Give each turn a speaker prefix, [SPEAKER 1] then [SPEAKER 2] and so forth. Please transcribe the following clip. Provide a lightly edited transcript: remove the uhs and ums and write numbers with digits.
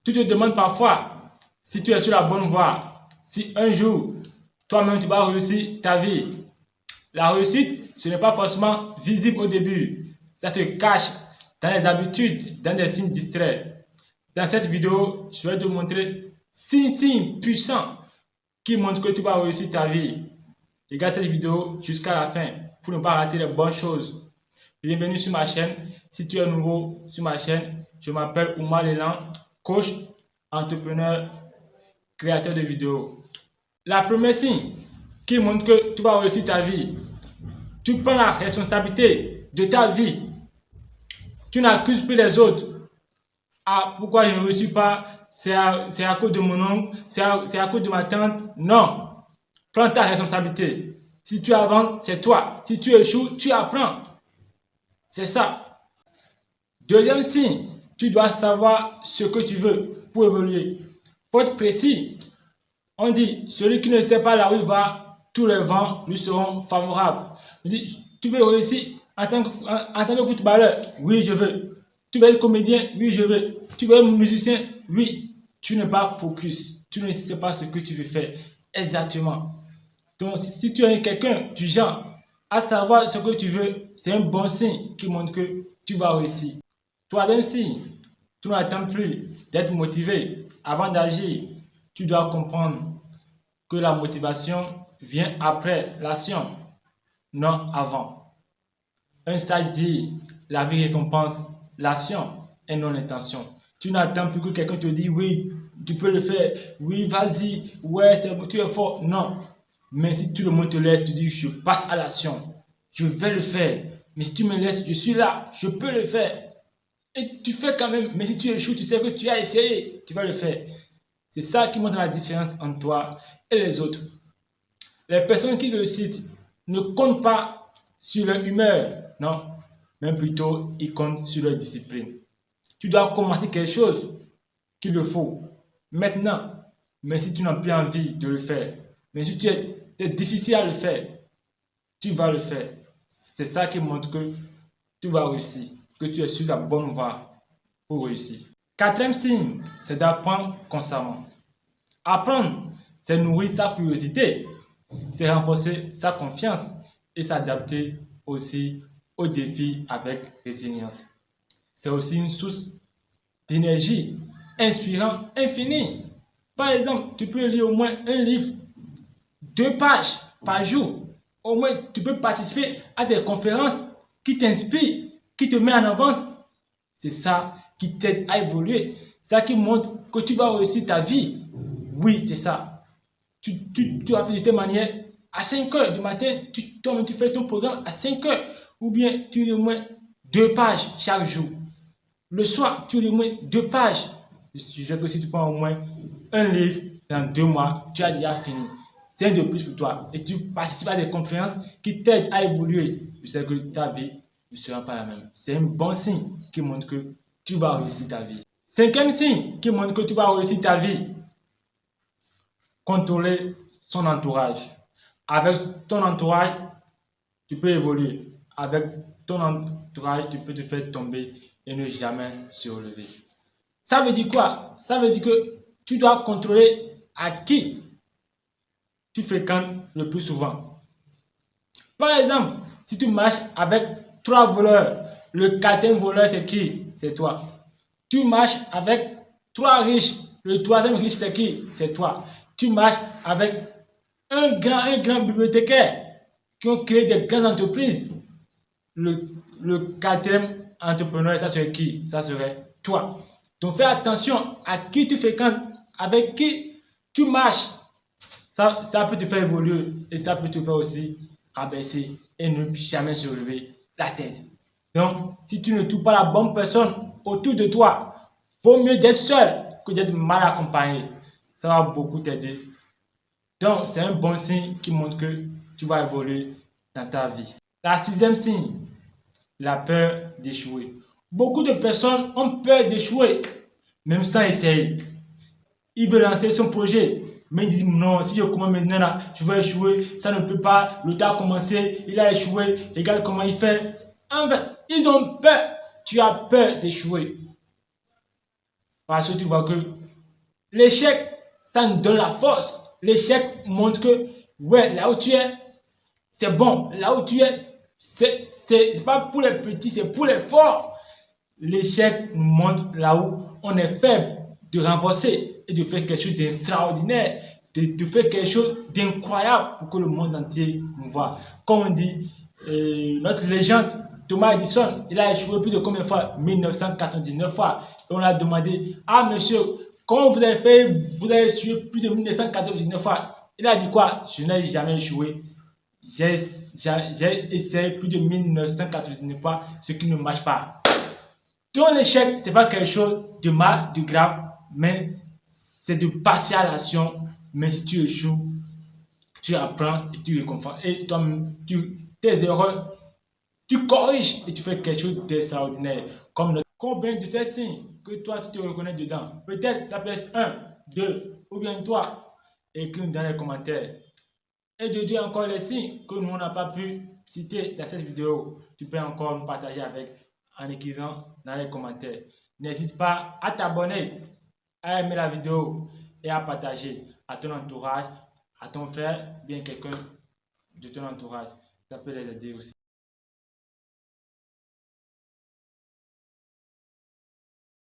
[SPEAKER 1] Tu te demandes parfois si tu es sur la bonne voie, si un jour, toi-même tu vas réussir ta vie. La réussite, ce n'est pas forcément visible au début. Ça se cache dans les habitudes, dans des signes distraits. Dans cette vidéo, je vais te montrer 6 signes puissants qui montrent que tu vas réussir ta vie. Regarde cette vidéo jusqu'à la fin pour ne pas rater les bonnes choses. Bienvenue sur ma chaîne. Si tu es nouveau sur ma chaîne, je m'appelle Oumar Leland, coach, entrepreneur, créateur de vidéos. La première signe qui montre que tu vas réussir ta vie, tu prends la responsabilité de ta vie. Tu n'accuses plus les autres. Ah, pourquoi je ne réussis pas? C'est à cause de mon oncle, c'est à cause de ma tante. Non. Prends ta responsabilité. Si tu avances, c'est toi. Si tu échoues, tu apprends. C'est ça. Deuxième signe, tu dois savoir ce que tu veux pour évoluer. Pour être précis, on dit, celui qui ne sait pas là où il va, tous les vents lui seront favorables. On dit, tu veux réussir en tant que footballeur? Oui, je veux. Tu veux être comédien? Oui, je veux. Tu veux être musicien? Oui. Tu n'es pas focus. Tu ne sais pas ce que tu veux faire exactement. Donc, si tu es quelqu'un du genre à savoir ce que tu veux, c'est un bon signe qui montre que tu vas réussir. Troisième signe, tu n'attends plus d'être motivé avant d'agir. Tu dois comprendre que la motivation vient après l'action, non avant. Un sage dit, la vie récompense l'action et non l'intention. Tu n'attends plus que quelqu'un te dise, oui, tu peux le faire, oui, vas-y, ouais, tu es fort. Non. Mais si tout le monde te laisse, tu dis, je passe à l'action, je vais le faire. Mais si tu me laisses, je suis là, je peux le faire. Et tu fais quand même, mais si tu échoues, tu sais que tu as essayé, tu vas le faire. C'est ça qui montre la différence entre toi et les autres. Les personnes qui réussissent ne comptent pas sur leur humeur, non, mais plutôt ils comptent sur leur discipline. Tu dois commencer quelque chose qu'il le faut maintenant, mais si tu n'as plus envie de le faire, mais si c'est difficile à le faire, tu vas le faire. C'est ça qui montre que tu vas réussir, que tu es sur la bonne voie pour réussir. Quatrième signe, c'est d'apprendre constamment. Apprendre, c'est nourrir sa curiosité, c'est renforcer sa confiance et s'adapter aussi aux défis avec résilience. C'est aussi une source d'énergie inspirant infinie. Par exemple, tu peux lire au moins un livre, 2 pages par jour. Au moins, tu peux participer à des conférences qui t'inspirent, qui te mettent en avance. C'est ça qui t'aide à évoluer. Ça qui montre que tu vas réussir ta vie. Oui, c'est ça. Tu vas faire de telle manière. À 5 heures du matin, tu fais ton programme à 5 heures. Ou bien, tu lis au moins 2 pages chaque jour. Le soir, tu lis au moins 2 pages. Je suggère que si tu prends au moins un livre dans 2 mois, tu as déjà fini. C'est un de plus pour toi. Et tu participes à des conférences qui t'aident à évoluer. Je sais que ta vie ne sera pas la même. C'est un bon signe qui montre que tu vas réussir ta vie. Cinquième signe qui montre que tu vas réussir ta vie. Contrôler son entourage. Avec ton entourage, tu peux évoluer. Avec ton entourage, tu peux te faire tomber et ne jamais se relever. Ça veut dire quoi? Ça veut dire que tu dois contrôler à qui tu fréquentes le plus souvent. Par exemple, si tu marches avec 3 voleurs, le 4e voleur c'est qui? C'est toi. Tu marches avec 3 riches, le 3e riche c'est qui? C'est toi. Tu marches avec un grand bibliothécaire qui ont créé des grandes entreprises. Le 4e entrepreneur, ça serait qui? Ça serait toi. Donc fais attention à qui tu fréquentes, avec qui tu marches. Ça peut te faire évoluer et ça peut te faire aussi rabaisser et ne jamais se relever la tête. Donc, si tu ne trouves pas la bonne personne autour de toi, vaut mieux d'être seul que d'être mal accompagné. Ça va beaucoup t'aider. Donc, c'est un bon signe qui montre que tu vas évoluer dans ta vie. La 6e signe, la peur d'échouer. Beaucoup de personnes ont peur d'échouer, même sans essayer. Il veut lancer son projet, mais il dit non, si je commence maintenant là, je vais échouer, ça ne peut pas, le temps a commencé, il a échoué, regarde comment il fait. En fait, ils ont peur, tu as peur d'échouer. Parce que tu vois que l'échec, ça nous donne la force. L'échec montre que, ouais, là où tu es, c'est bon. Là où tu es, c'est pas pour les petits, c'est pour les forts. L'échec nous montre là où on est faible, de renforcer et de faire quelque chose d'extraordinaire, de faire quelque chose d'incroyable pour que le monde entier nous voit. Comme on dit, notre légende, Thomas Edison, il a échoué plus de combien de fois? 1999 fois. Et on a demandé, ah monsieur, comment vous avez fait? Vous avez échoué plus de 1999 fois. Il a dit quoi? Je n'ai jamais échoué. J'ai essayé plus de 1999 fois, ce qui ne marche pas. Ton échec, ce n'est pas quelque chose de mal, de grave, mais c'est de passer à l'action. Mais si tu échoues, tu apprends et tu réconfortes. Et toi, tes erreurs, tu corriges et tu fais quelque chose d'extraordinaire. Combien de ces signes que toi, tu te reconnais dedans? Peut-être ça peut être un, deux, ou bien trois. Écris dans les commentaires. Et de dire encore les signes que nous, on n'a pas pu citer dans cette vidéo. Tu peux encore nous partager avec en écrivant dans les commentaires. N'hésite pas à t'abonner, à aimer la vidéo et à partager à ton entourage, à ton frère, bien quelqu'un de ton entourage. Ça peut les aider aussi.